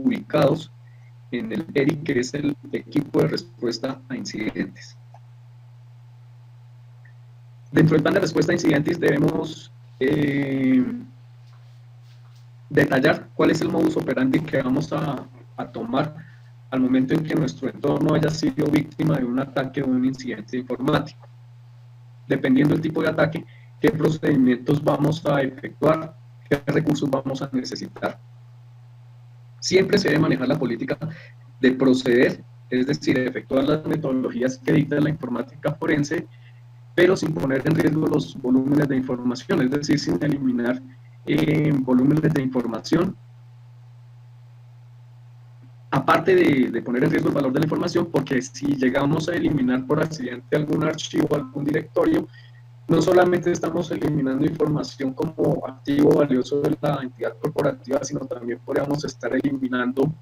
ubicados en el ERI, que es el equipo de respuesta a incidentes. Dentro del plan de respuesta a incidentes debemos detallar cuál es el modus operandi que vamos a tomar al momento en que nuestro entorno haya sido víctima de un ataque o un incidente informático. Dependiendo del tipo de ataque, qué procedimientos vamos a efectuar, qué recursos vamos a necesitar. Siempre se debe manejar la política de proceder, es decir, efectuar las metodologías que dicta la informática forense, pero sin poner en riesgo los volúmenes de información, es decir, sin eliminar volúmenes de información, aparte de poner en riesgo el valor de la información, porque si llegamos a eliminar por accidente algún archivo, algún directorio, no solamente estamos eliminando información como activo valioso de la entidad corporativa, sino también podríamos estar eliminando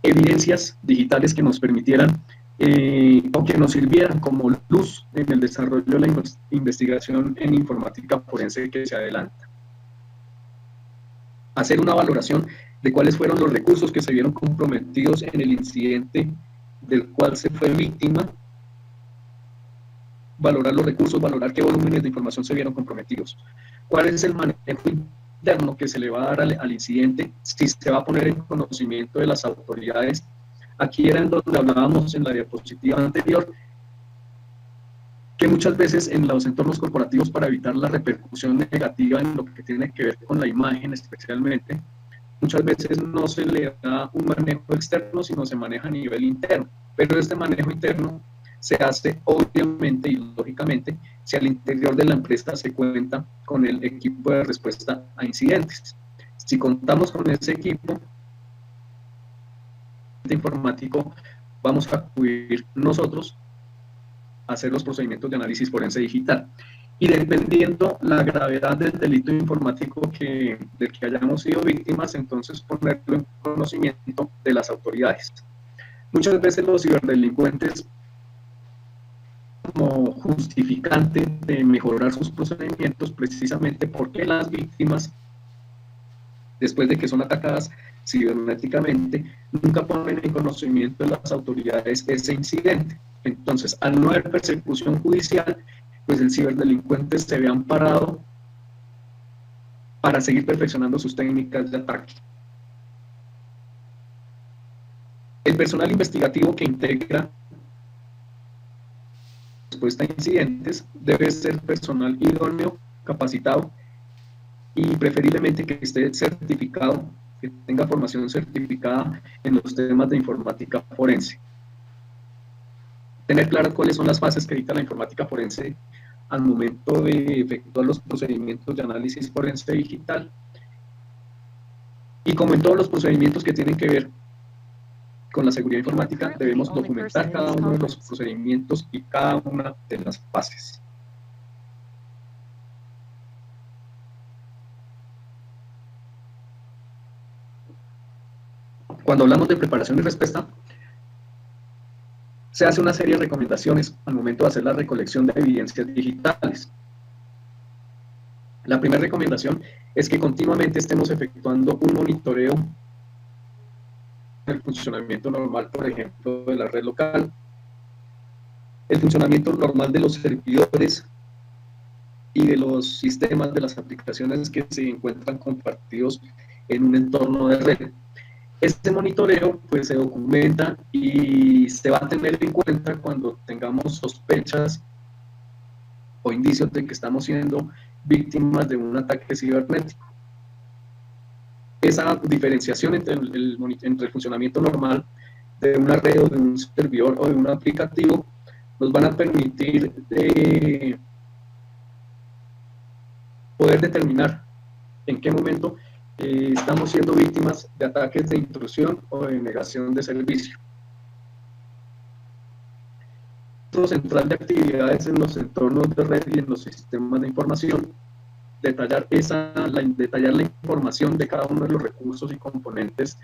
evidencias digitales que nos permitieran o que nos sirvieran como luz en el desarrollo de la investigación en informática forense que se adelanta. Hacer una valoración de cuáles fueron los recursos que se vieron comprometidos en el incidente del cual se fue víctima, valorar los recursos, valorar qué volúmenes de información se vieron comprometidos, cuál es el manejo interno que se le va a dar al incidente, si se va a poner en conocimiento de las autoridades. Aquí era en donde hablábamos en la diapositiva anterior, que muchas veces en los entornos corporativos, para evitar la repercusión negativa en lo que tiene que ver con la imagen especialmente, muchas veces no se le da un manejo externo, sino se maneja a nivel interno. Pero este manejo interno se hace obviamente y lógicamente si al interior de la empresa se cuenta con el equipo de respuesta a incidentes. Si contamos con ese equipo informático, vamos a acudir nosotros a hacer los procedimientos de análisis forense digital. Y dependiendo la gravedad del delito informático del que hayamos sido víctimas, entonces ponerlo en conocimiento de las autoridades. Muchas veces los ciberdelincuentes, como justificante de mejorar sus procedimientos, precisamente porque las víctimas, después de que son atacadas cibernéticamente, nunca ponen en conocimiento de las autoridades ese incidente. Entonces, al no haber persecución judicial, pues el ciberdelincuente se ve amparado para seguir perfeccionando sus técnicas de ataque. El personal investigativo que integra respuesta a incidentes debe ser personal idóneo, capacitado y preferiblemente que esté certificado, que tenga formación certificada en los temas de informática forense. Tener claras cuáles son las fases que dicta la informática forense al momento de efectuar los procedimientos de análisis forense digital. Y como en todos los procedimientos que tienen que ver con la seguridad informática, debemos documentar cada uno de los procedimientos y cada una de las fases. Cuando hablamos de preparación y respuesta, se hace una serie de recomendaciones al momento de hacer la recolección de evidencias digitales. La primera recomendación es que continuamente estemos efectuando un monitoreo del funcionamiento normal, por ejemplo, de la red local, el funcionamiento normal de los servidores y de los sistemas de las aplicaciones que se encuentran compartidos en un entorno de red. Este monitoreo pues se documenta y se va a tener en cuenta cuando tengamos sospechas o indicios de que estamos siendo víctimas de un ataque cibernético. Esa diferenciación entre el funcionamiento normal de una red o de un servidor o de un aplicativo nos van a permitir poder determinar en qué momento estamos siendo víctimas de ataques de intrusión o de negación de servicio. Centro central de actividades en los entornos de red y en los sistemas de información, detallar la información de cada uno de los recursos y componentes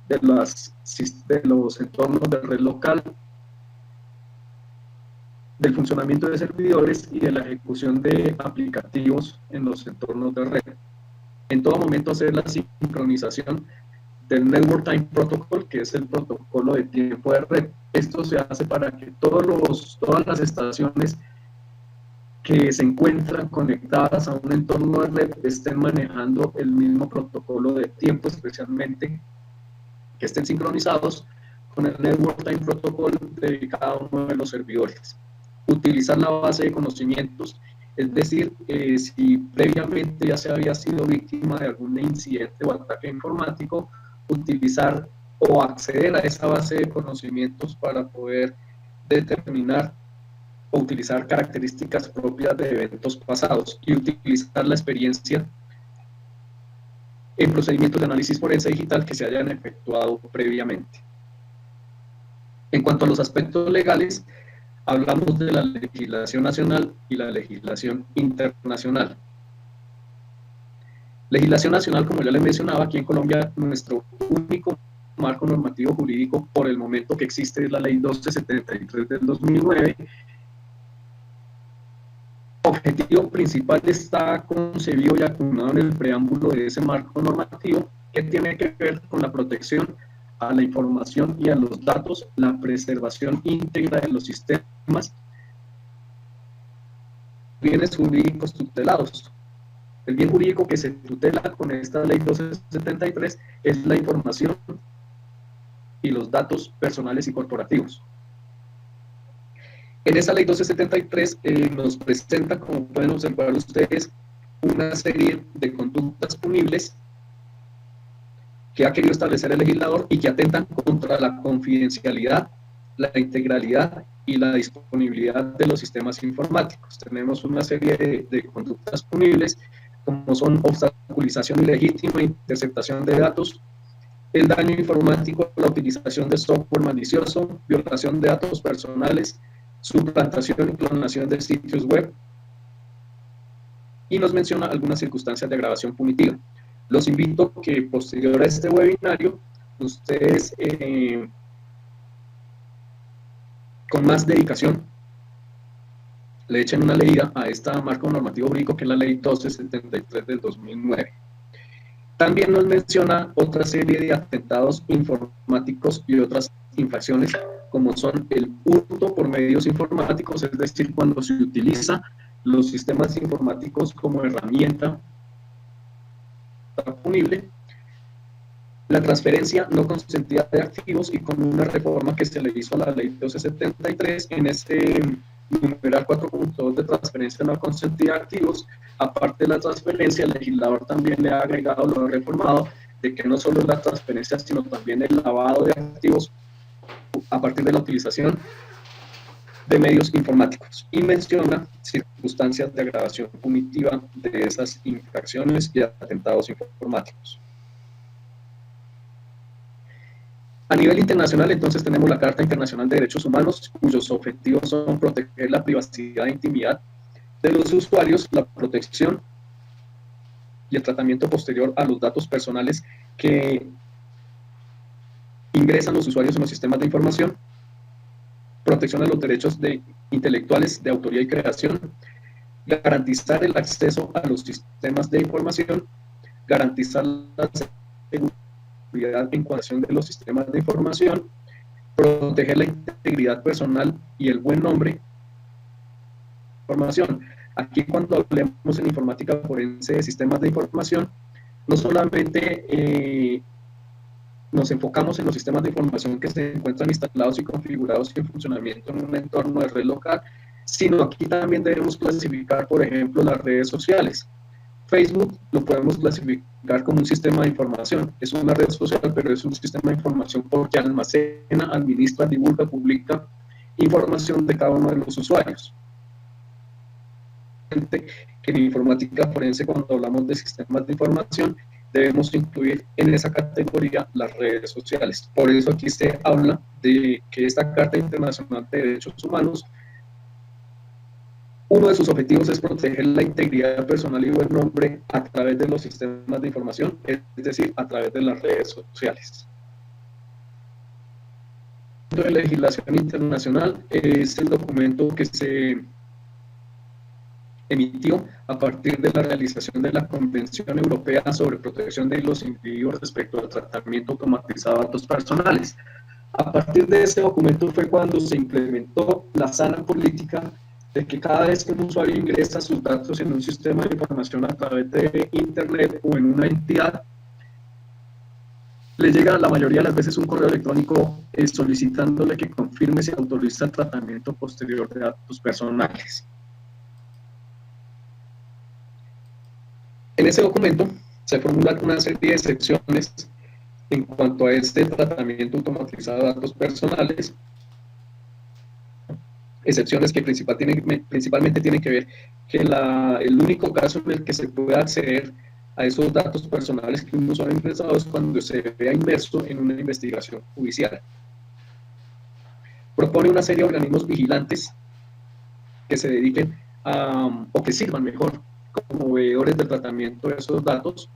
de los entornos de red local, del funcionamiento de servidores y de la ejecución de aplicativos en los entornos de red. En todo momento hacer la sincronización del Network Time Protocol, que es el protocolo de tiempo de red. Esto se hace para que todas las estaciones que se encuentran conectadas a un entorno de red estén manejando el mismo protocolo de tiempo, especialmente que estén sincronizados con el Network Time Protocol de cada uno de los servidores. Utilizar la base de conocimientos, es decir, si previamente ya se había sido víctima de algún incidente o ataque informático, utilizar o acceder a esa base de conocimientos para poder determinar o utilizar características propias de eventos pasados y utilizar la experiencia en procedimientos de análisis forense digital que se hayan efectuado previamente. En cuanto a los aspectos legales, hablamos de la legislación nacional y la legislación internacional. Legislación nacional, como ya les mencionaba, aquí en Colombia nuestro único marco normativo jurídico por el momento que existe es la Ley 1273 del 2009. El objetivo principal está concebido y acunado en el preámbulo de ese marco normativo, que tiene que ver con la protección a la información y a los datos, la preservación íntegra de los sistemas, bienes jurídicos tutelados. El bien jurídico que se tutela con esta ley 1273 es la información y los datos personales y corporativos. En esa ley 1273 nos presenta, como pueden observar ustedes, una serie de conductas punibles que ha querido establecer el legislador y que atentan contra la confidencialidad, la integralidad y la disponibilidad de los sistemas informáticos. Tenemos una serie de conductas punibles, como son obstaculización ilegítima, interceptación de datos, el daño informático, la utilización de software malicioso, violación de datos personales, suplantación y clonación de sitios web, y nos menciona algunas circunstancias de agravación punitiva. Los invito a que posterior a este webinario, ustedes con más dedicación le echen una leída a esta marco normativo jurídico que es la ley 1273 del 2009. También nos menciona otra serie de atentados informáticos y otras infracciones, como son el hurto por medios informáticos, es decir, cuando se utiliza los sistemas informáticos como herramienta punible, la transferencia no consentida de activos, y con una reforma que se le hizo a la ley 1273 en este numeral 4.2 de transferencia no consentida de activos, aparte de la transferencia, el legislador también le ha agregado, lo ha reformado, de que no solo es la transferencia, sino también el lavado de activos a partir de la utilización de medios informáticos, y menciona circunstancias de agravación punitiva de esas infracciones y atentados informáticos. A nivel internacional, entonces, tenemos la Carta Internacional de Derechos Humanos, cuyos objetivos son proteger la privacidad e intimidad de los usuarios, la protección y el tratamiento posterior a los datos personales que ingresan los usuarios en los sistemas de información, protección de los derechos intelectuales de autoría y creación, garantizar el acceso a los sistemas de información, garantizar la seguridad en cuestión de los sistemas de información, proteger la integridad personal y el buen nombre de información. Aquí, cuando hablemos en informática forense de sistemas de información, no solamente nos enfocamos en los sistemas de información que se encuentran instalados y configurados y en funcionamiento en un entorno de red local, sino aquí también debemos clasificar, por ejemplo, las redes sociales. Facebook lo podemos clasificar como un sistema de información. Es una red social, pero es un sistema de información porque almacena, administra, divulga, publica información de cada uno de los usuarios. Que en informática forense, cuando hablamos de sistemas de información, debemos incluir en esa categoría las redes sociales. Por eso aquí se habla de que esta Carta Internacional de Derechos Humanos, uno de sus objetivos es proteger la integridad personal y buen nombre a través de los sistemas de información, es decir, a través de las redes sociales. De legislación internacional es el documento que se emitió a partir de la realización de la Convención Europea sobre Protección de los Individuos respecto al tratamiento automatizado de datos personales. A partir de ese documento fue cuando se implementó la sana política de que cada vez que un usuario ingresa sus datos en un sistema de información a través de Internet o en una entidad, le llega la mayoría de las veces un correo electrónico solicitándole que confirme si autoriza el tratamiento posterior de datos personales. En ese documento se formulan una serie de excepciones en cuanto a este tratamiento automatizado de datos personales, excepciones que principalmente tienen que ver que el único caso en el que se puede acceder a esos datos personales que un usuario ha ingresado es cuando se vea inmerso en una investigación judicial. Propone una serie de organismos vigilantes que se dediquen o que sirvan mejor como veedores del tratamiento de esos datos,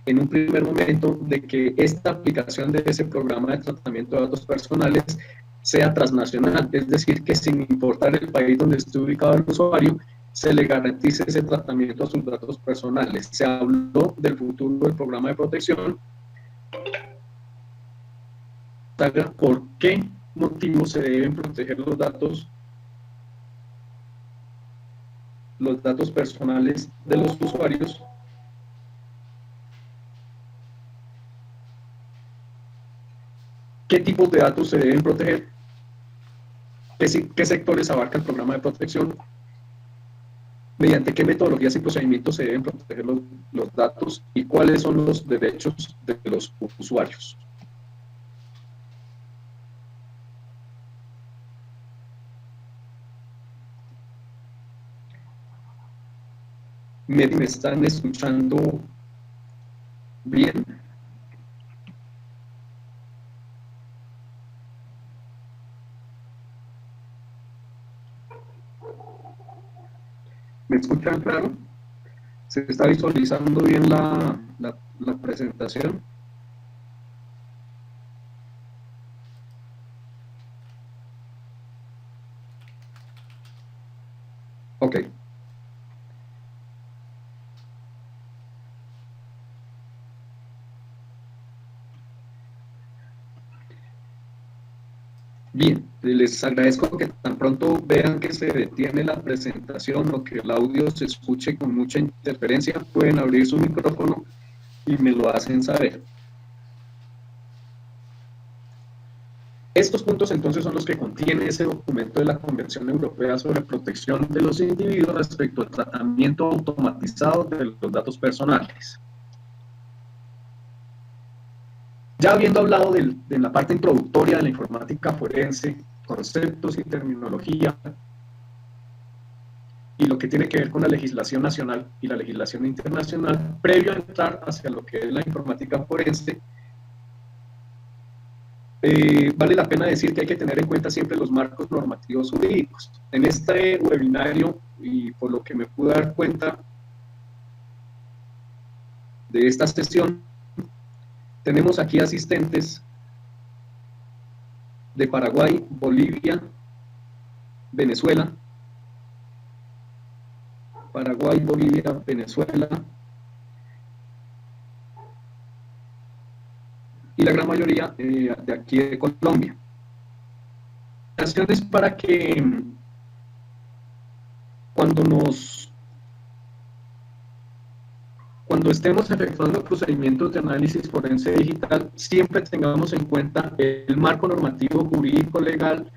en un primer momento, de que esta aplicación de ese programa de tratamiento de datos personales sea transnacional, es decir, que sin importar el país donde esté ubicado el usuario, se le garantice ese tratamiento a sus datos personales. Se habló del futuro del programa de protección. ¿Por qué motivo se deben proteger los datos personales de los usuarios? ¿Qué tipos de datos se deben proteger? ¿Qué sectores abarca el programa de protección? ¿Mediante qué metodologías y procedimientos se deben proteger los datos? ¿Y cuáles son los derechos de los usuarios? ¿Me están escuchando bien? ¿Me escuchan claro? ¿Se está visualizando bien la presentación? Ok. Bien, les agradezco que tan pronto vean que se detiene la presentación o que el audio se escuche con mucha interferencia, pueden abrir su micrófono y me lo hacen saber. Estos puntos entonces son los que contiene ese documento de la Convención Europea sobre Protección de los Individuos respecto al tratamiento automatizado de los datos personales. Ya habiendo hablado de la parte introductoria de la informática forense, conceptos y terminología, y lo que tiene que ver con la legislación nacional y la legislación internacional, previo a entrar hacia lo que es la informática forense, vale la pena decir que hay que tener en cuenta siempre los marcos normativos jurídicos. En este webinario, y por lo que me pude dar cuenta de esta sesión, tenemos aquí asistentes de Paraguay, Bolivia, Venezuela, Paraguay, Bolivia, Venezuela, y la gran mayoría de aquí de Colombia. Es para que cuando estemos efectuando procedimientos de análisis forense digital, siempre tengamos en cuenta el marco normativo jurídico legal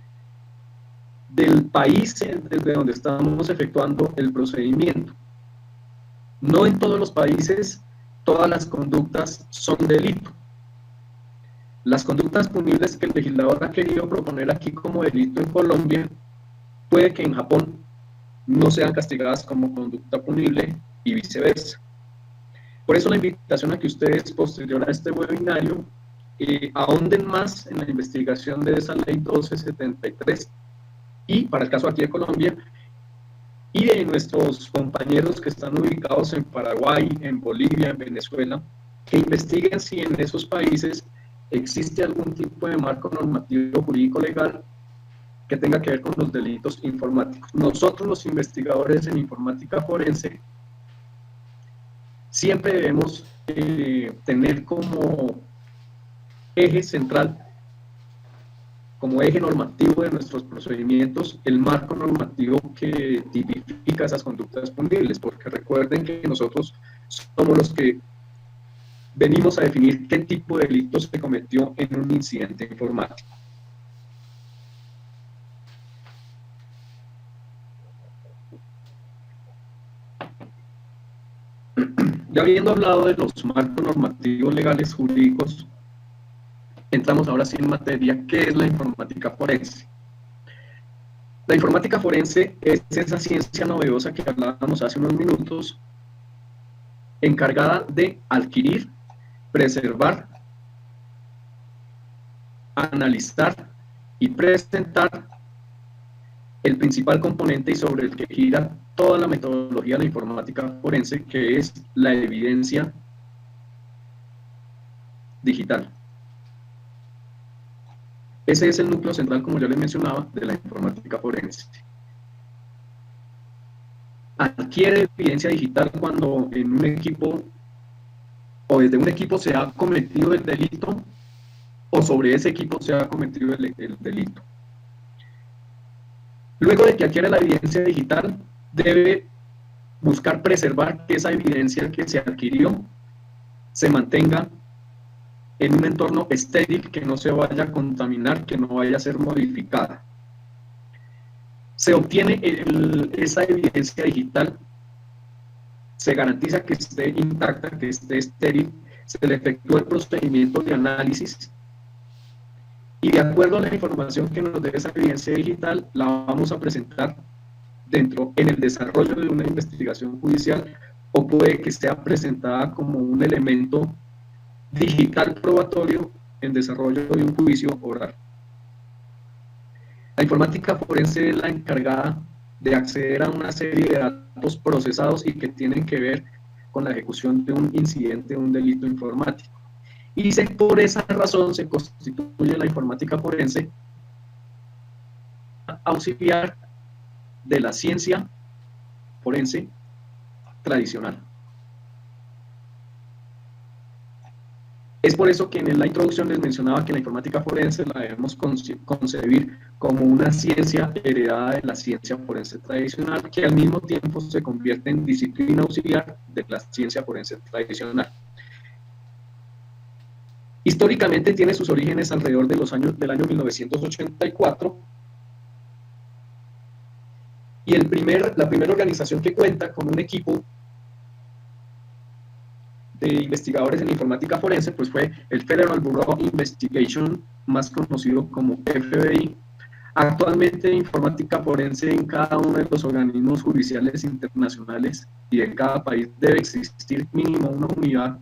del país desde donde estamos efectuando el procedimiento. No en todos los países todas las conductas son delito. Las conductas punibles que el legislador ha querido proponer aquí como delito en Colombia, puede que en Japón no sean castigadas como conducta punible y viceversa. Por eso la invitación a que ustedes, posterior a este webinario, ahonden más en la investigación de esa ley 1273 y, para el caso aquí de Colombia, y de nuestros compañeros que están ubicados en Paraguay, en Bolivia, en Venezuela, que investiguen si en esos países existe algún tipo de marco normativo jurídico legal que tenga que ver con los delitos informáticos. Nosotros, los investigadores en informática forense, siempre debemos tener como eje central, como eje normativo de nuestros procedimientos, el marco normativo que tipifica esas conductas punibles, porque recuerden que nosotros somos los que venimos a definir qué tipo de delito se cometió en un incidente informático. Ya habiendo hablado de los marcos normativos legales jurídicos, entramos ahora sí en materia. ¿Qué es la informática forense? La informática forense es esa ciencia novedosa que hablábamos hace unos minutos, encargada de adquirir, preservar, analizar y presentar el principal componente y sobre el que gira toda la metodología de la informática forense, que es la evidencia digital. Ese es el núcleo central, como ya les mencionaba, de la informática forense. Adquiere evidencia digital cuando en un equipo o desde un equipo se ha cometido el delito o sobre ese equipo se ha cometido el delito. Luego de que adquiere la evidencia digital, debe buscar preservar que esa evidencia que se adquirió se mantenga en un entorno estéril, que no se vaya a contaminar, que no vaya a ser modificada. Se obtiene esa evidencia digital, se garantiza que esté intacta, que esté estéril, se le efectúa el procedimiento de análisis y de acuerdo a la información que nos dé esa evidencia digital, la vamos a presentar en el desarrollo de una investigación judicial, o puede que sea presentada como un elemento digital probatorio en desarrollo de un juicio oral. La informática forense es la encargada de acceder a una serie de datos procesados y que tienen que ver con la ejecución de un incidente, un delito informático. Y por esa razón se constituye la informática forense auxiliar de la ciencia forense tradicional. Es por eso que en la introducción les mencionaba que la informática forense la debemos concebir como una ciencia heredada de la ciencia forense tradicional, que al mismo tiempo se convierte en disciplina auxiliar de la ciencia forense tradicional. Históricamente tiene sus orígenes alrededor de del año 1984, y la primera organización que cuenta con un equipo de investigadores en informática forense pues fue el Federal Bureau of Investigation, más conocido como FBI. Actualmente, informática forense en cada uno de los organismos judiciales internacionales y de cada país debe existir mínimo una unidad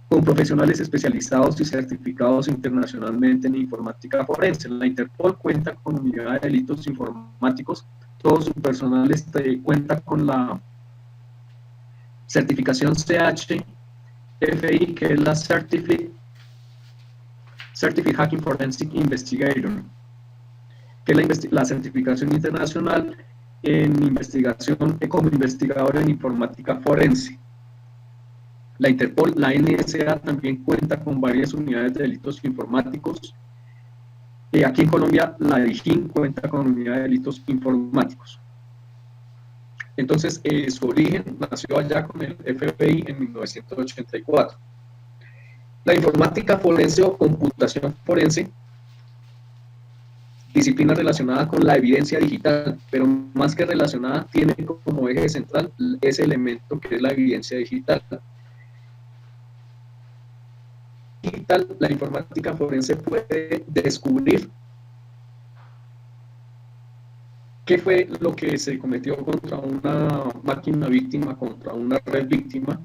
con profesionales especializados y certificados internacionalmente en informática forense. La Interpol cuenta con unidad de delitos informáticos, todo su personal cuenta con la certificación CHFI, que es la Certified Hacking Forensic Investigator, que es la certificación internacional en investigación como investigador en informática forense. La Interpol, la NSA, también cuenta con varias unidades de delitos informáticos. Aquí en Colombia, la DIJÍN cuenta con unidad de delitos informáticos. Entonces, su origen nació allá con el FBI en 1984. La informática forense o computación forense, disciplina relacionada con la evidencia digital, pero más que relacionada, tiene como eje central ese elemento que es la evidencia digital. La informática forense puede descubrir qué fue lo que se cometió contra una máquina víctima, contra una red víctima,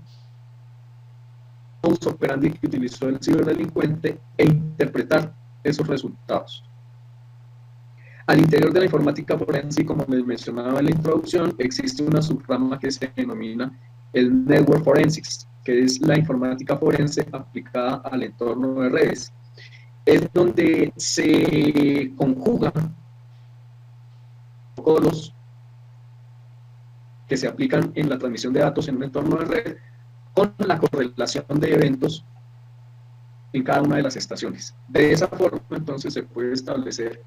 modus operandi que utilizó el ciberdelincuente, e interpretar esos resultados. Al interior de la informática forense, como les mencionaba en la introducción, existe una subrama que se denomina el Network Forensics, que es la informática forense aplicada al entorno de redes. Es donde se conjuga protocolos que se aplican en la transmisión de datos en un entorno de red con la correlación de eventos en cada una de las estaciones. De esa forma, entonces, se puede establecer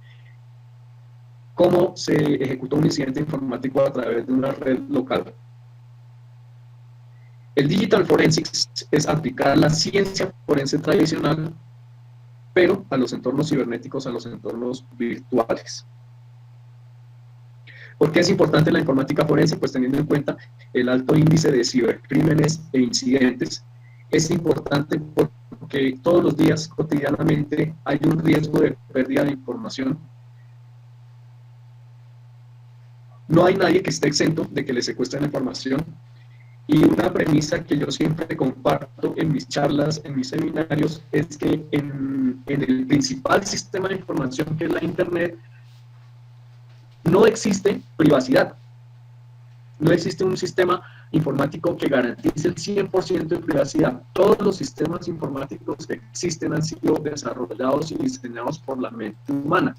cómo se ejecuta un incidente informático a través de una red local. El Digital Forensics es aplicar la ciencia forense tradicional, pero a los entornos cibernéticos, a los entornos virtuales. ¿Por qué es importante la informática forense? Pues teniendo en cuenta el alto índice de cibercrímenes e incidentes, es importante porque todos los días, cotidianamente, hay un riesgo de pérdida de información. No hay nadie que esté exento de que le secuestren la información. Y una premisa que yo siempre comparto en mis charlas, en mis seminarios, es que en el principal sistema de información que es la Internet, no existe privacidad. No existe un sistema informático que garantice el 100% de privacidad. Todos los sistemas informáticos que existen han sido desarrollados y diseñados por la mente humana.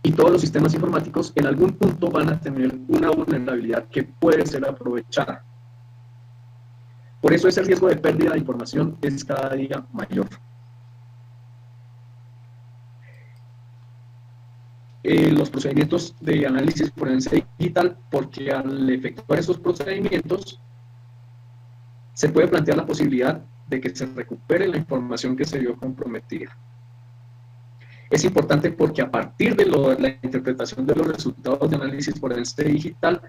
Y todos los sistemas informáticos en algún punto van a tener una vulnerabilidad que puede ser aprovechada. Por eso ese riesgo de pérdida de información es cada día mayor. Los procedimientos de análisis forense digital, porque al efectuar esos procedimientos se puede plantear la posibilidad de que se recupere la información que se vio comprometida. Es importante porque a partir de la interpretación de los resultados de análisis forense digital,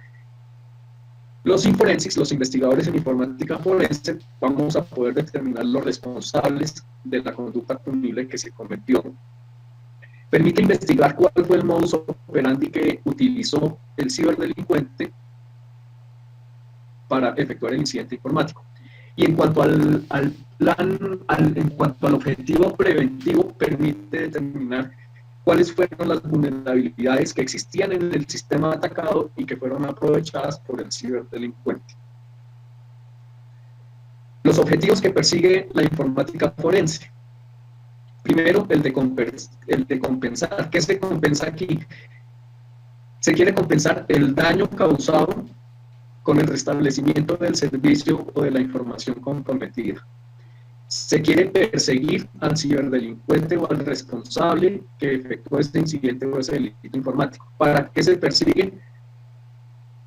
los inforensics, los investigadores en informática forense, vamos a poder determinar los responsables de la conducta punible que se cometió. Permite investigar cuál fue el modus operandi que utilizó el ciberdelincuente para efectuar el incidente informático. Y en cuanto al objetivo preventivo, permite determinar cuáles fueron las vulnerabilidades que existían en el sistema atacado y que fueron aprovechadas por el ciberdelincuente. Los objetivos que persigue la informática forense. Primero, el de compensar. ¿Qué se compensa aquí? Se quiere compensar el daño causado con el restablecimiento del servicio o de la información comprometida. Se quiere perseguir al ciberdelincuente o al responsable que efectuó este incidente o ese delito informático. ¿Para qué se persigue?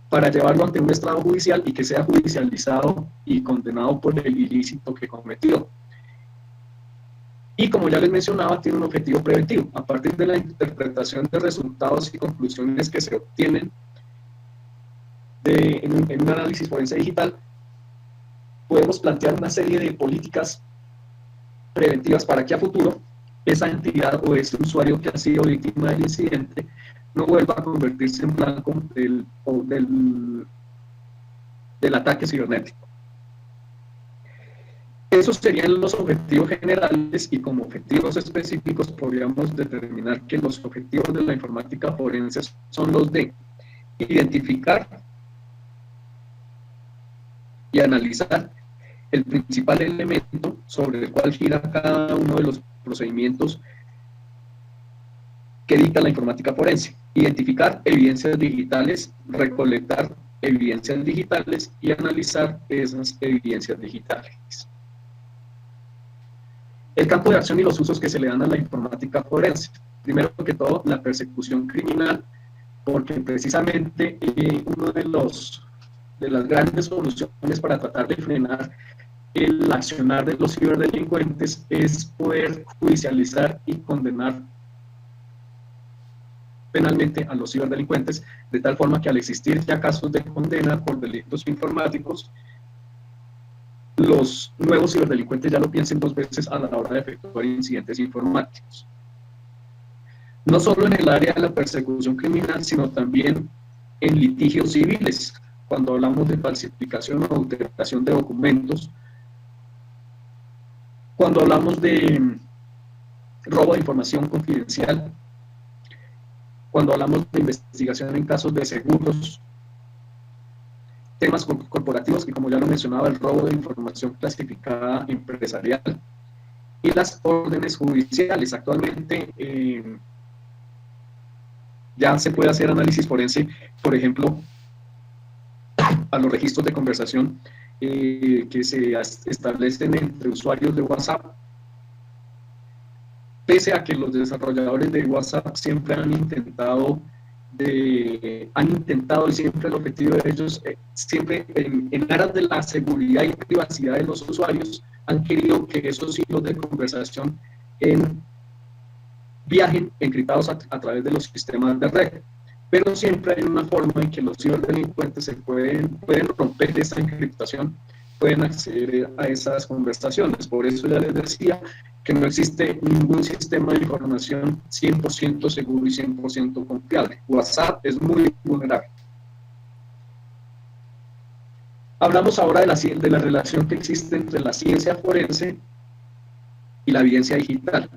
Para llevarlo ante un estrado judicial y que sea judicializado y condenado por el ilícito que cometió. Y como ya les mencionaba, tiene un objetivo preventivo. A partir de la interpretación de resultados y conclusiones que se obtienen en un análisis forense digital, podemos plantear una serie de políticas preventivas para que a futuro esa entidad o ese usuario que ha sido víctima del incidente no vuelva a convertirse en blanco del ataque cibernético. Esos serían los objetivos generales y como objetivos específicos podríamos determinar que los objetivos de la informática forense son los de identificar y analizar el principal elemento sobre el cual gira cada uno de los procedimientos que dicta la informática forense, identificar evidencias digitales, recolectar evidencias digitales y analizar esas evidencias digitales. El campo de acción y los usos que se le dan a la informática forense. Primero que todo, la persecución criminal, porque precisamente uno de las grandes soluciones para tratar de frenar el accionar de los ciberdelincuentes es poder judicializar y condenar penalmente a los ciberdelincuentes, de tal forma que al existir ya casos de condena por delitos informáticos, los nuevos ciberdelincuentes ya no piensen dos veces a la hora de efectuar incidentes informáticos. No solo en el área de la persecución criminal, sino también en litigios civiles, cuando hablamos de falsificación o adulteración de documentos, cuando hablamos de robo de información confidencial, cuando hablamos de investigación en casos de seguros, temas corporativos que, como ya lo mencionaba, el robo de información clasificada empresarial y las órdenes judiciales. Actualmente Ya se puede hacer análisis forense, por ejemplo, a los registros de conversación que se establecen entre usuarios de WhatsApp, pese a que los desarrolladores de WhatsApp siempre han intentado y siempre el objetivo de ellos, siempre en aras de la seguridad y privacidad de los usuarios, han querido que esos hilos de conversación viajen encriptados a través de los sistemas de red. Pero siempre hay una forma en que los ciberdelincuentes pueden romper esa encriptación, pueden acceder a esas conversaciones. Por eso ya les decía que no existe ningún sistema de información 100% seguro y 100% confiable. WhatsApp es muy vulnerable. Hablamos ahora de la relación que existe entre la ciencia forense y la evidencia digital.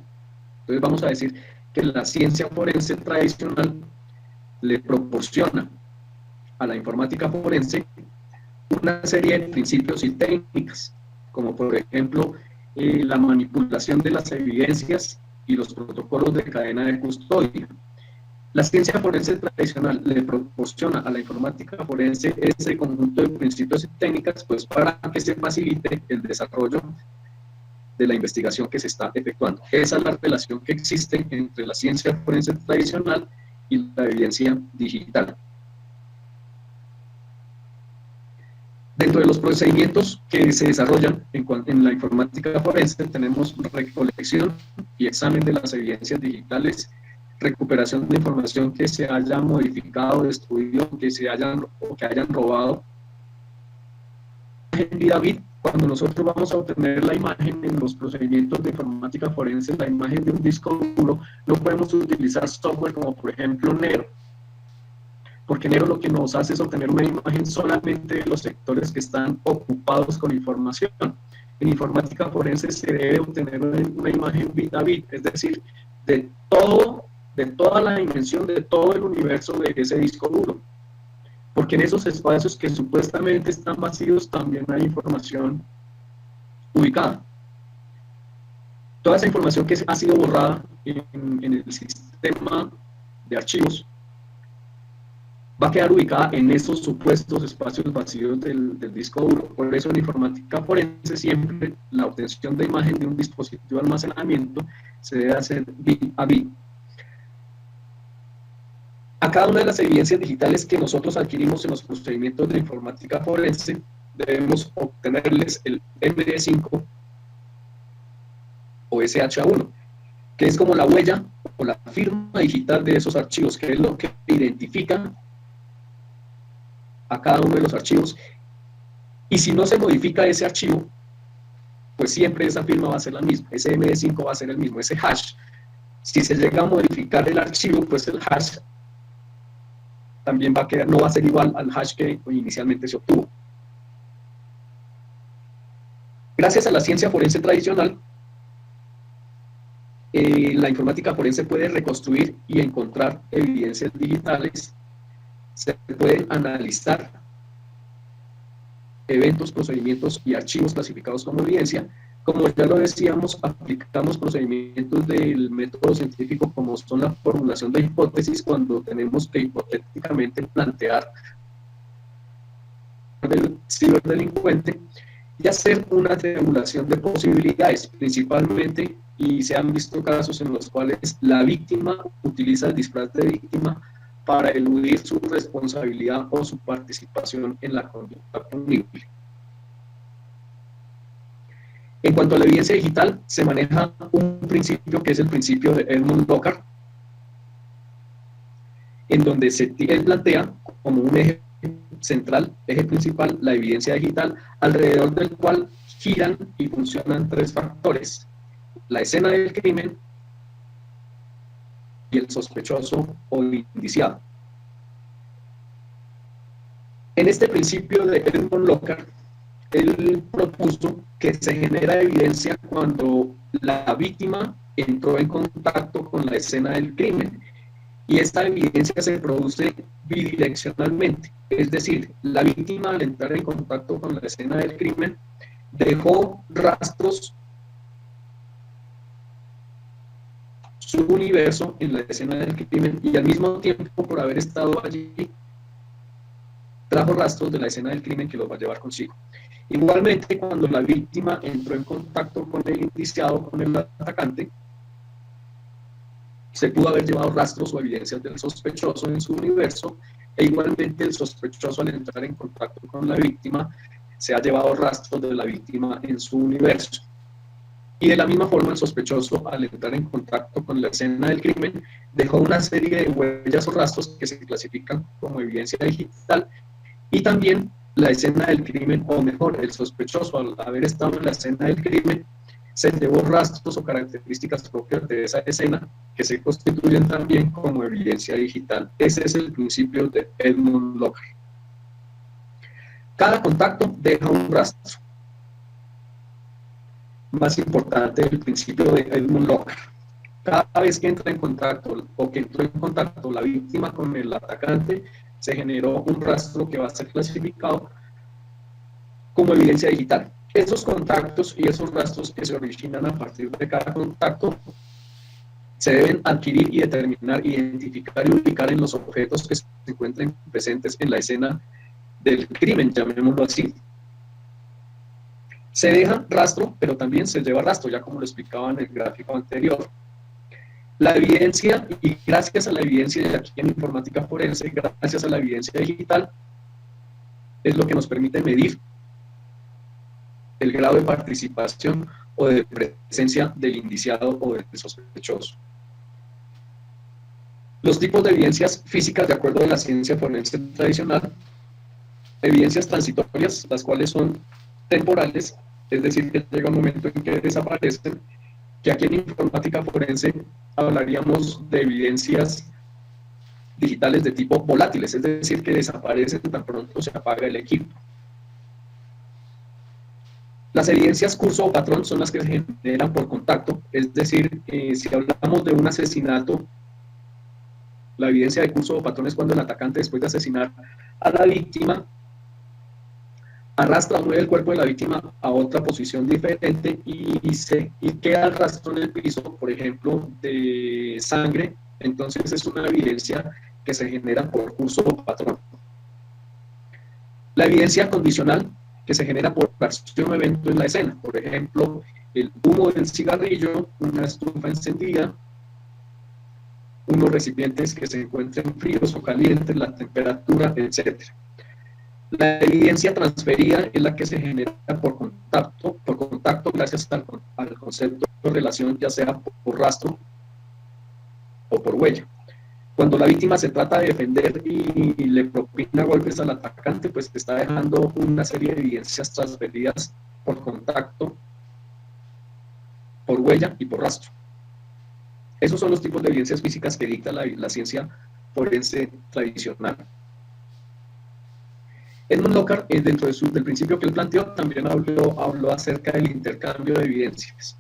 Entonces vamos a decir que la ciencia forense tradicional le proporciona a la informática forense una serie de principios y técnicas, como por ejemplo la manipulación de las evidencias y los protocolos de cadena de custodia. La ciencia forense tradicional le proporciona a la informática forense ese conjunto de principios y técnicas, pues para que se facilite el desarrollo de la investigación que se está efectuando. Esa es la relación que existe entre la ciencia forense tradicional y la evidencia digital. Dentro de los procedimientos que se desarrollan en la informática forense tenemos recolección y examen de las evidencias digitales, recuperación de información que se haya modificado, destruido, que hayan robado. En vida bit, cuando nosotros vamos a obtener la imagen en los procedimientos de informática forense, la imagen de un disco duro, no podemos utilizar software como por ejemplo Nero, porque Nero lo que nos hace es obtener una imagen solamente de los sectores que están ocupados con información. En informática forense se debe obtener una imagen bit a bit, es decir, de toda la dimensión, de todo el universo de ese disco duro. Porque en esos espacios que supuestamente están vacíos también hay información ubicada. Toda esa información que ha sido borrada en el sistema de archivos va a quedar ubicada en esos supuestos espacios vacíos del disco duro. Por eso en informática forense siempre la obtención de imagen de un dispositivo de almacenamiento se debe hacer bit a bit. A cada una de las evidencias digitales que nosotros adquirimos en los procedimientos de informática forense debemos obtenerles el MD5 o SH1, que es como la huella o la firma digital de esos archivos, que es lo que identifica a cada uno de los archivos. Y si no se modifica ese archivo, pues siempre esa firma va a ser la misma, ese MD5 va a ser el mismo, ese hash. Si se llega a modificar el archivo, pues el hash también va a quedar, no va a ser igual al hash que inicialmente se obtuvo. Gracias a la ciencia forense tradicional, la informática forense puede reconstruir y encontrar evidencias digitales, se pueden analizar eventos, procedimientos y archivos clasificados como evidencia. Como ya lo decíamos, aplicamos procedimientos del método científico como son la formulación de hipótesis cuando tenemos que hipotéticamente plantear del ciberdelincuente y hacer una triangulación de posibilidades, principalmente, y se han visto casos en los cuales la víctima utiliza el disfraz de víctima para eludir su responsabilidad o su participación en la conducta punible. En cuanto a la evidencia digital, se maneja un principio que es el principio de Edmund Lockhart, en donde él plantea como un eje central, eje principal, la evidencia digital, alrededor del cual giran y funcionan tres factores: la escena del crimen y el sospechoso o indiciado. En este principio de Edmund Lockhart, él propuso que se genera evidencia cuando la víctima entró en contacto con la escena del crimen, y esta evidencia se produce bidireccionalmente, es decir, la víctima al entrar en contacto con la escena del crimen dejó rastros su universo en la escena del crimen y al mismo tiempo, por haber estado allí, trajo rastros de la escena del crimen que los va a llevar consigo. Igualmente, cuando la víctima entró en contacto con el indiciado, con el atacante, se pudo haber llevado rastros o evidencias del sospechoso en su universo, e igualmente el sospechoso al entrar en contacto con la víctima se ha llevado rastros de la víctima en su universo. Y de la misma forma, el sospechoso, al entrar en contacto con la escena del crimen, dejó una serie de huellas o rastros que se clasifican como evidencia digital, y también la escena del crimen, o mejor, el sospechoso, al haber estado en la escena del crimen, se llevó rastros o características propias de esa escena que se constituyen también como evidencia digital. Ese es el principio de Edmund Locker. Cada contacto deja un rastro. Más importante, el principio de Edmund Locker. Cada vez que entra en contacto o que entró en contacto la víctima con el atacante, se generó un rastro que va a ser clasificado como evidencia digital. Esos contactos y esos rastros que se originan a partir de cada contacto se deben adquirir y determinar, identificar y ubicar en los objetos que se encuentren presentes en la escena del crimen, llamémoslo así. Se deja rastro, pero también se lleva rastro, ya como lo explicaba en el gráfico anterior. La evidencia, y gracias a la evidencia de aquí en informática forense, gracias a la evidencia digital, es lo que nos permite medir el grado de participación o de presencia del indiciado o del sospechoso. Los tipos de evidencias físicas, de acuerdo a la ciencia forense tradicional: evidencias transitorias, las cuales son temporales, es decir, que llega un momento en que desaparecen, que aquí en informática forense hablaríamos de evidencias digitales de tipo volátiles, es decir, que desaparecen tan pronto se apaga el equipo. Las evidencias curso o patrón son las que se generan por contacto, es decir, si hablamos de un asesinato, la evidencia de curso o patrón es cuando el atacante, después de asesinar a la víctima, arrastra o mueve el cuerpo de la víctima a otra posición diferente y queda el rastro en el piso, por ejemplo, de sangre. Entonces es una evidencia que se genera por curso o patrón. La evidencia condicional, que se genera por acción o evento en la escena, por ejemplo, el humo del cigarrillo, una estufa encendida, unos recipientes que se encuentren fríos o calientes, la temperatura, etc. La evidencia transferida es la que se genera por contacto gracias al concepto de relación, ya sea por rastro o por huella. Cuando la víctima se trata de defender y le propina golpes al atacante, pues está dejando una serie de evidencias transferidas por contacto, por huella y por rastro. Esos son los tipos de evidencias físicas que dicta la ciencia forense tradicional. Edmund Locker, dentro del principio que él planteó, también habló acerca del intercambio de evidencias.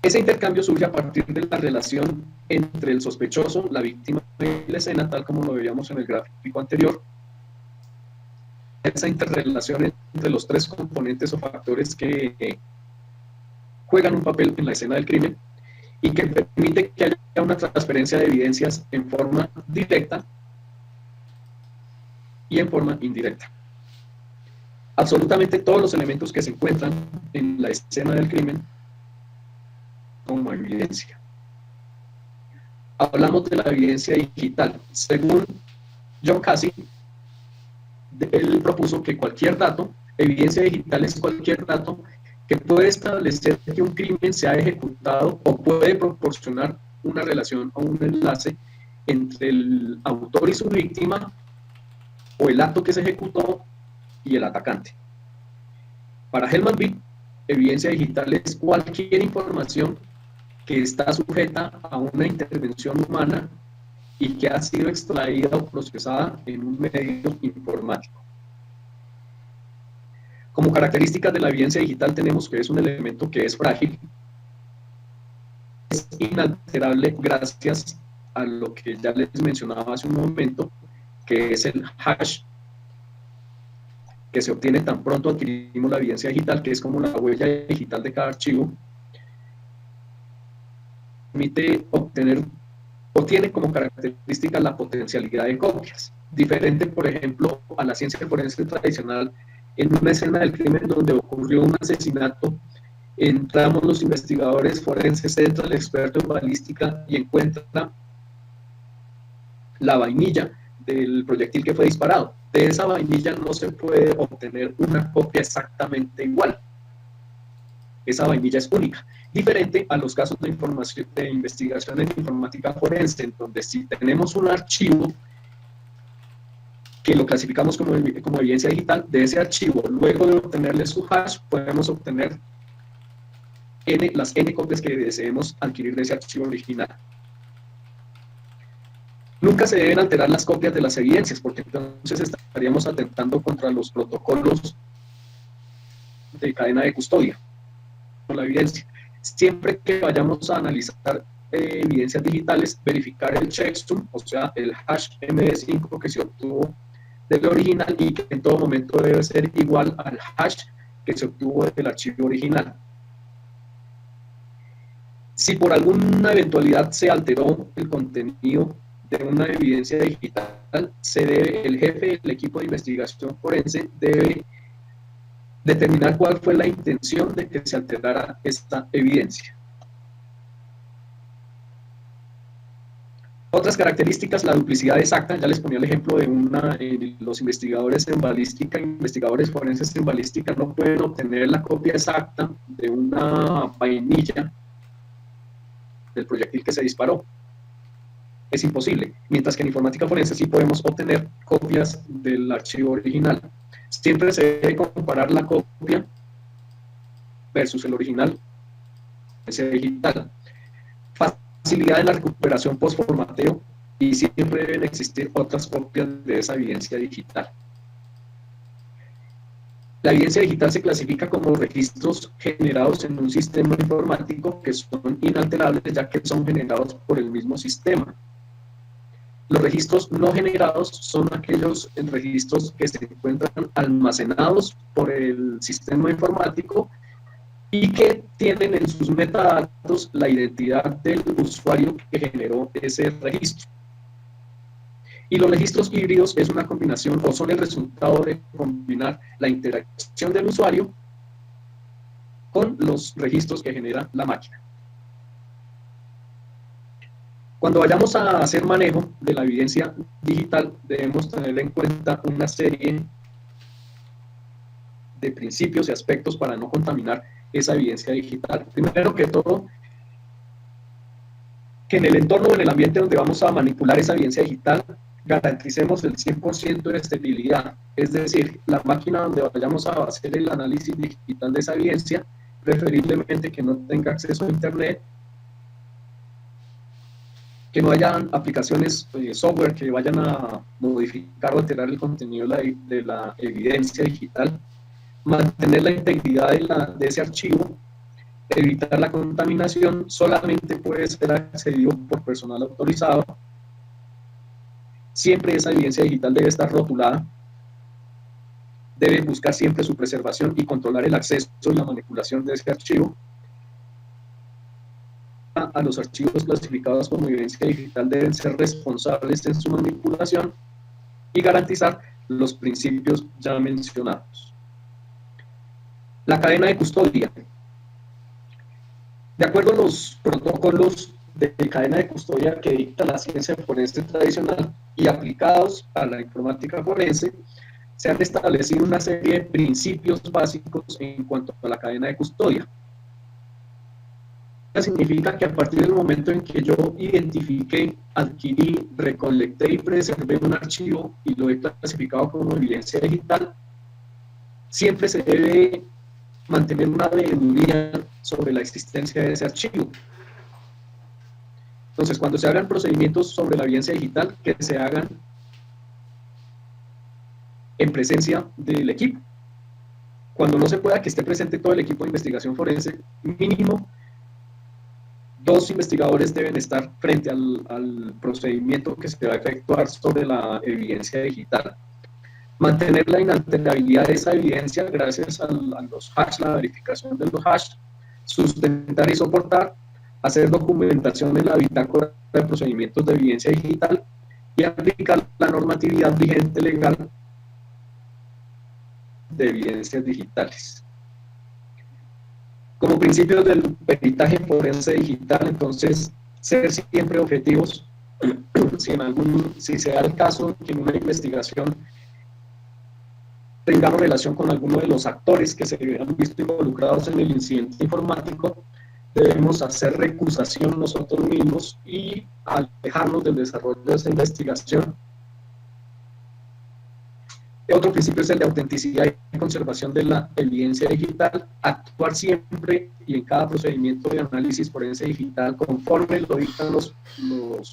Ese intercambio surge a partir de la relación entre el sospechoso, la víctima y la escena, tal como lo veíamos en el gráfico anterior. Esa interrelación entre los tres componentes o factores que juegan un papel en la escena del crimen y que permite que haya una transferencia de evidencias en forma directa y en forma indirecta. Absolutamente todos los elementos que se encuentran en la escena del crimen como evidencia. Hablamos de la evidencia digital. Según John Casey, él propuso que cualquier dato, evidencia digital es cualquier dato que puede establecer que un crimen se ha ejecutado o puede proporcionar una relación o un enlace entre el autor y su víctima, o el acto que se ejecutó y el atacante. Para Helmut Witt, evidencia digital es cualquier información que está sujeta a una intervención humana y que ha sido extraída o procesada en un medio informático. Como características de la evidencia digital tenemos que es un elemento que es frágil, es inalterable gracias a lo que ya les mencionaba hace un momento, que es el hash, que se obtiene tan pronto adquirimos la evidencia digital, que es como la huella digital de cada archivo. permite obtener o tiene como característica la potencialidad de copias, diferente, por ejemplo, a la ciencia forense tradicional. En una escena del crimen donde ocurrió un asesinato, entramos los investigadores forenses, entra el experto en balística y encuentra la vainilla del proyectil que fue disparado. De esa vainilla no se puede obtener una copia exactamente igual. Esa vainilla es única, diferente a los casos de información, de investigación en informática forense, en donde si tenemos un archivo que lo clasificamos como evidencia digital, de ese archivo, luego de obtenerle su hash, podemos obtener las n copias que deseemos adquirir de ese archivo original. Nunca se deben alterar las copias de las evidencias, porque entonces estaríamos atentando contra los protocolos de cadena de custodia con la evidencia. Siempre que vayamos a analizar evidencias digitales, verificar el checksum, o sea, el hash MD5 que se obtuvo del original y que en todo momento debe ser igual al hash que se obtuvo del archivo original. Si por alguna eventualidad se alteró el contenido de una evidencia digital, el jefe del equipo de investigación forense debe determinar cuál fue la intención de que se alterara esta evidencia. Otras características, la duplicidad exacta. Ya les ponía el ejemplo de los investigadores en balística, investigadores forenses en balística no pueden obtener la copia exacta de una vainilla del proyectil que se disparó. Es imposible, mientras que en informática forense sí podemos obtener copias del archivo original. Siempre se debe comparar la copia versus el original, ese digital. Facilidad de la recuperación post-formateo, y siempre deben existir otras copias de esa evidencia digital. La evidencia digital se clasifica como registros generados en un sistema informático que son inalterables, ya que son generados por el mismo sistema. Los registros no generados son aquellos registros que se encuentran almacenados por el sistema informático y que tienen en sus metadatos la identidad del usuario que generó ese registro. Y los registros híbridos es una combinación, o son el resultado de combinar la interacción del usuario con los registros que genera la máquina. Cuando vayamos a hacer manejo de la evidencia digital, debemos tener en cuenta una serie de principios y aspectos para no contaminar esa evidencia digital. Primero que todo, que en el entorno o en el ambiente donde vamos a manipular esa evidencia digital, garanticemos el 100% de esterilidad. Es decir, la máquina donde vayamos a hacer el análisis digital de esa evidencia, preferiblemente que no tenga acceso a internet, que no haya aplicaciones, software que vayan a modificar o alterar el contenido de la evidencia digital, mantener la integridad de ese archivo, evitar la contaminación. Solamente puede ser accedido por personal autorizado. Siempre esa evidencia digital debe estar rotulada, debe buscar siempre su preservación y controlar el acceso y la manipulación de ese archivo. A los archivos clasificados como evidencia digital deben ser responsables en su manipulación y garantizar los principios ya mencionados. La cadena de custodia. De acuerdo a los protocolos de cadena de custodia que dicta la ciencia forense tradicional y aplicados a la informática forense, se han establecido una serie de principios básicos en cuanto a la cadena de custodia. Significa que a partir del momento en que yo identifiqué, adquirí, recolecté y preservé un archivo y lo he clasificado como evidencia digital, siempre se debe mantener una veeduría sobre la existencia de ese archivo. Entonces, cuando se hagan procedimientos sobre la evidencia digital, que se hagan en presencia del equipo. Cuando no se pueda que esté presente todo el equipo de investigación forense, mínimo 2 investigadores deben estar frente al procedimiento que se va a efectuar sobre la evidencia digital. Mantener la inalterabilidad de esa evidencia gracias a los hash, la verificación de los hash, sustentar y soportar hacer documentación en la bitácora de procedimientos de evidencia digital y aplicar la normatividad vigente legal de evidencias digitales. Como principios del peritaje forense digital, entonces, ser siempre objetivos. Si se da el caso que en una investigación tengamos relación con alguno de los actores que se han visto involucrados en el incidente informático, debemos hacer recusación nosotros mismos y alejarnos del desarrollo de esa investigación. Otro principio es el de autenticidad y conservación de la evidencia digital, actuar siempre y en cada procedimiento de análisis forense digital conforme lo dictan los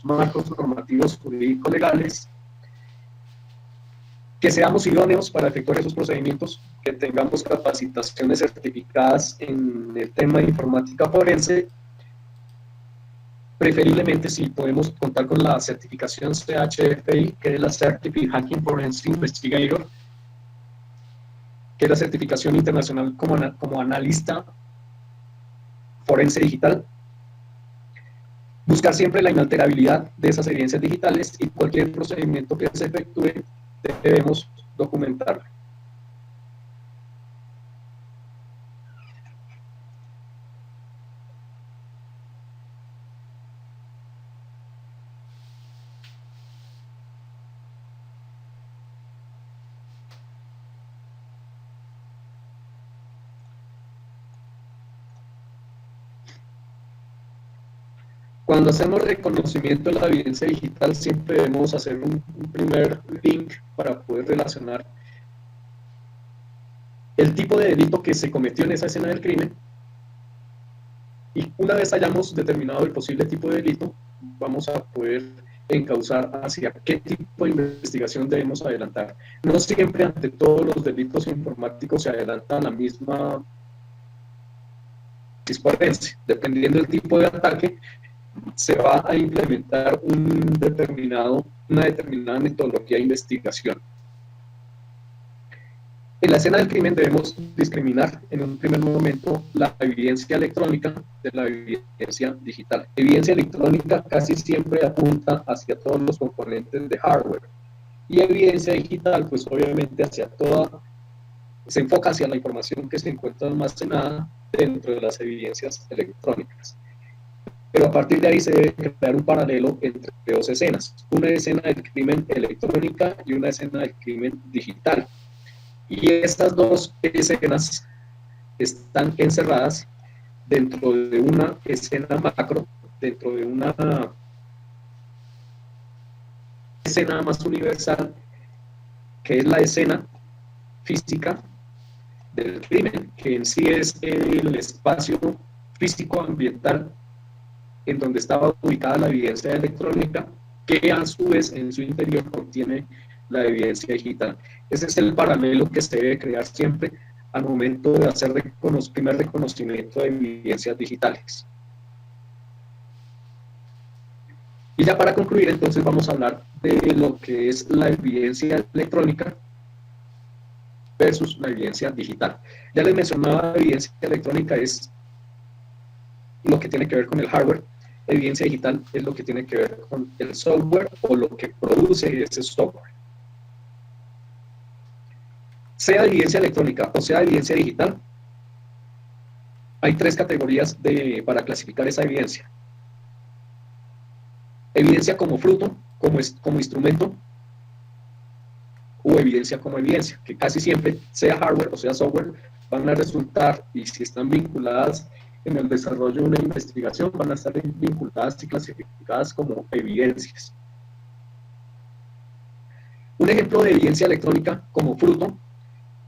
marcos normativos jurídicos legales, que seamos idóneos para efectuar esos procedimientos, que tengamos capacitaciones certificadas en el tema de informática forense, preferiblemente si podemos contar con la certificación CHFI, que es la Certified Hacking Forensic Investigator, que es la certificación internacional como analista forense digital. Buscar siempre la inalterabilidad de esas evidencias digitales y cualquier procedimiento que se efectúe debemos documentarlo. Cuando hacemos reconocimiento de la evidencia digital, siempre debemos hacer un primer link para poder relacionar el tipo de delito que se cometió en esa escena del crimen, y una vez hayamos determinado el posible tipo de delito, vamos a poder encauzar hacia qué tipo de investigación debemos adelantar. No siempre ante todos los delitos informáticos se adelanta la misma forense. Dependiendo del tipo de ataque, se va a implementar una determinada metodología de investigación. En la escena del crimen debemos discriminar en un primer momento la evidencia electrónica de la evidencia digital. Evidencia electrónica casi siempre apunta hacia todos los componentes de hardware, y evidencia digital pues obviamente se enfoca hacia la información que se encuentra almacenada dentro de las evidencias electrónicas. Pero a partir de ahí se debe crear un paralelo entre dos escenas, una escena del crimen electrónica y una escena del crimen digital. Y estas dos escenas están encerradas dentro de una escena macro, dentro de una escena más universal, que es la escena física del crimen, que en sí es el espacio físico ambiental en donde estaba ubicada la evidencia electrónica, que a su vez en su interior contiene la evidencia digital. Ese es el paralelo que se debe crear siempre al momento de hacer primer reconocimiento de evidencias digitales. Y ya para concluir, entonces vamos a hablar de lo que es la evidencia electrónica versus la evidencia digital. Ya les mencionaba, la evidencia electrónica es lo que tiene que ver con el hardware, evidencia digital es lo que tiene que ver con el software o lo que produce ese software. Sea evidencia electrónica o sea evidencia digital, hay tres categorías para clasificar esa evidencia. Evidencia como fruto, como instrumento, o evidencia como evidencia, que casi siempre, sea hardware o sea software, van a resultar, y si están vinculadas en el desarrollo de una investigación, van a estar vinculadas y clasificadas como evidencias. Un ejemplo de evidencia electrónica como fruto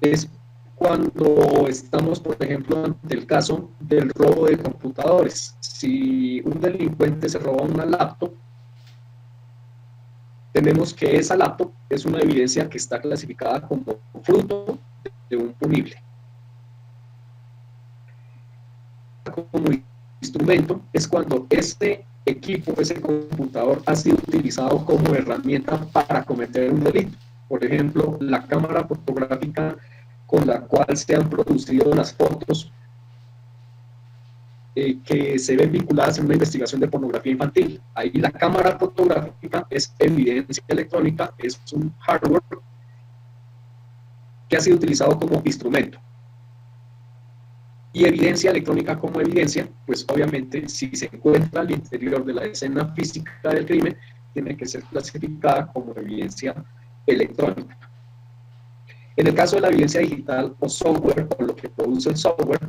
es cuando estamos, por ejemplo, ante el caso del robo de computadores. Si un delincuente se roba una laptop, tenemos que esa laptop es una evidencia que está clasificada como fruto de un punible. Como instrumento es cuando este equipo, ese computador, ha sido utilizado como herramienta para cometer un delito. Por ejemplo, la cámara fotográfica con la cual se han producido las fotos que se ven vinculadas en una investigación de pornografía infantil. Ahí la cámara fotográfica es evidencia electrónica, es un hardware que ha sido utilizado como instrumento. Y evidencia electrónica como evidencia, pues obviamente si se encuentra al interior de la escena física del crimen, tiene que ser clasificada como evidencia electrónica. En el caso de la evidencia digital o software, o lo que produce el software,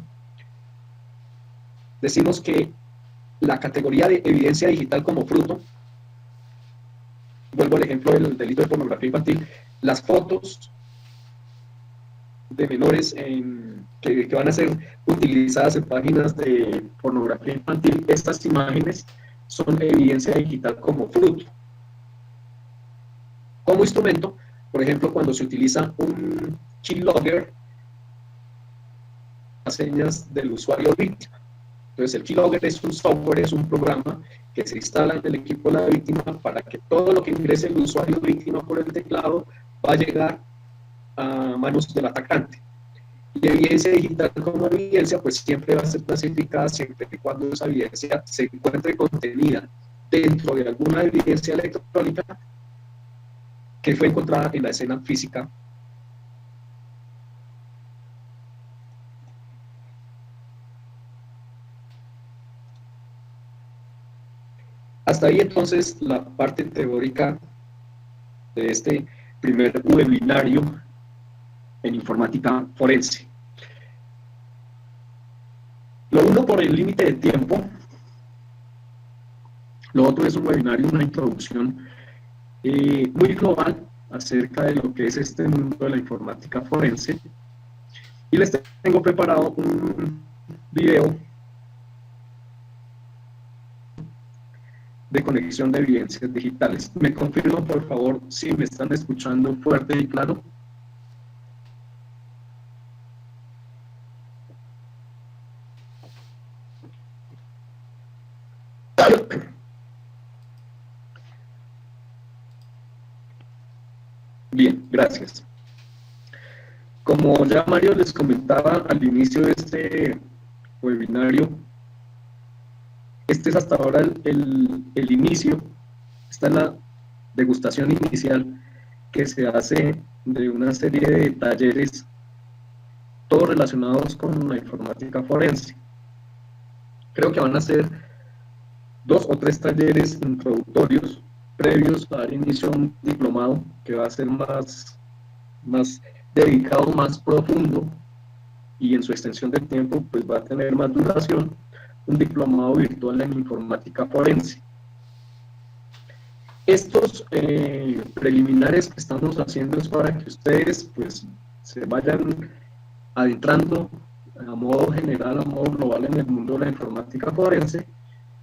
decimos que la categoría de evidencia digital como fruto, vuelvo al ejemplo del delito de pornografía infantil, las fotos de menores que van a ser utilizadas en páginas de pornografía infantil, estas imágenes son evidencia digital como fruto. Como instrumento, por ejemplo, cuando se utiliza un keylogger, las señas del usuario víctima. Entonces, el keylogger es un software, es un programa que se instala en el equipo de la víctima para que todo lo que ingrese el usuario víctima por el teclado va a llegar a manos del atacante. Y evidencia digital como evidencia, pues siempre va a ser clasificada siempre y cuando esa evidencia se encuentre contenida dentro de alguna evidencia electrónica que fue encontrada en la escena física. Hasta ahí entonces la parte teórica de este primer webinario en informática forense. Lo uno por el límite de tiempo, lo otro es un webinario, una introducción muy global acerca de lo que es este mundo de la informática forense. Y les tengo preparado un video de conexión de evidencias digitales. ¿Me confirman, por favor, si me están escuchando fuerte y claro? Bien, gracias. Como ya Mario les comentaba al inicio de este webinario, este es hasta ahora el inicio, está en la degustación inicial que se hace de una serie de talleres, todos relacionados con la informática forense. Creo que van a ser 2 o 3 talleres introductorios previos a dar inicio a un diplomado que va a ser más dedicado, más profundo, y en su extensión de tiempo pues va a tener más duración, un diplomado virtual en informática forense. Estos preliminares que estamos haciendo es para que ustedes pues se vayan adentrando a modo general, a modo global en el mundo de la informática forense,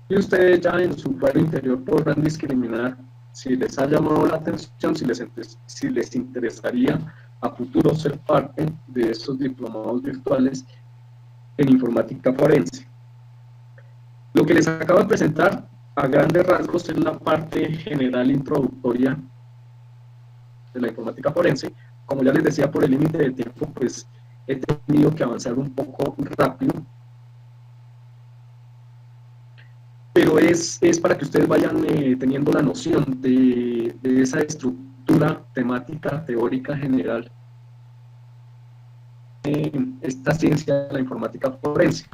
y ustedes ya en su fuero interior podrán discriminar si les ha llamado la atención, si les interesaría a futuro ser parte de estos diplomados virtuales en informática forense. Lo que les acabo de presentar a grandes rasgos es la parte general introductoria de la informática forense. Como ya les decía, por el límite de tiempo, pues he tenido que avanzar un poco rápido, pero es para que ustedes vayan teniendo la noción de esa estructura temática, teórica general en esta ciencia de la informática forense.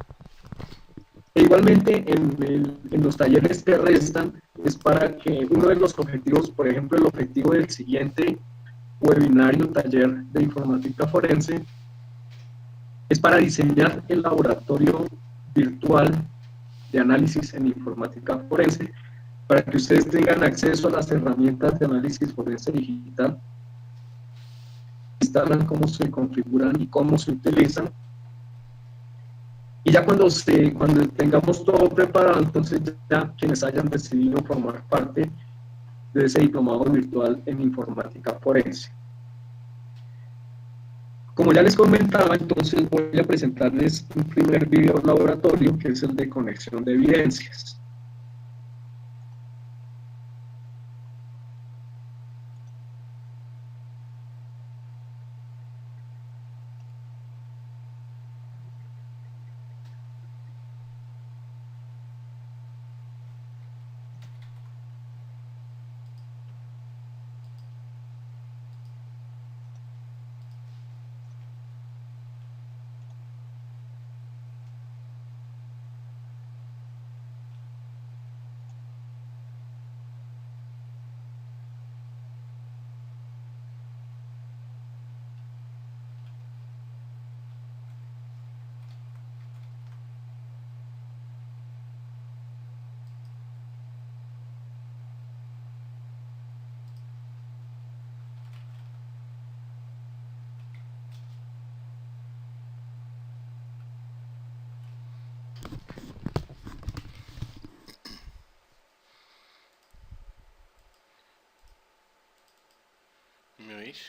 E igualmente, en los talleres que restan, es para que uno de los objetivos, por ejemplo, el objetivo del siguiente webinario, taller de informática forense, es para diseñar el laboratorio virtual de análisis en informática forense, para que ustedes tengan acceso a las herramientas de análisis forense digital, instalan, cómo se configuran y cómo se utilizan. Y ya cuando tengamos todo preparado, entonces ya quienes hayan decidido formar parte de ese diplomado virtual en informática forense. Como ya les comentaba, entonces voy a presentarles un primer video laboratorio, que es el de conexión de evidencias. ¿Me oís?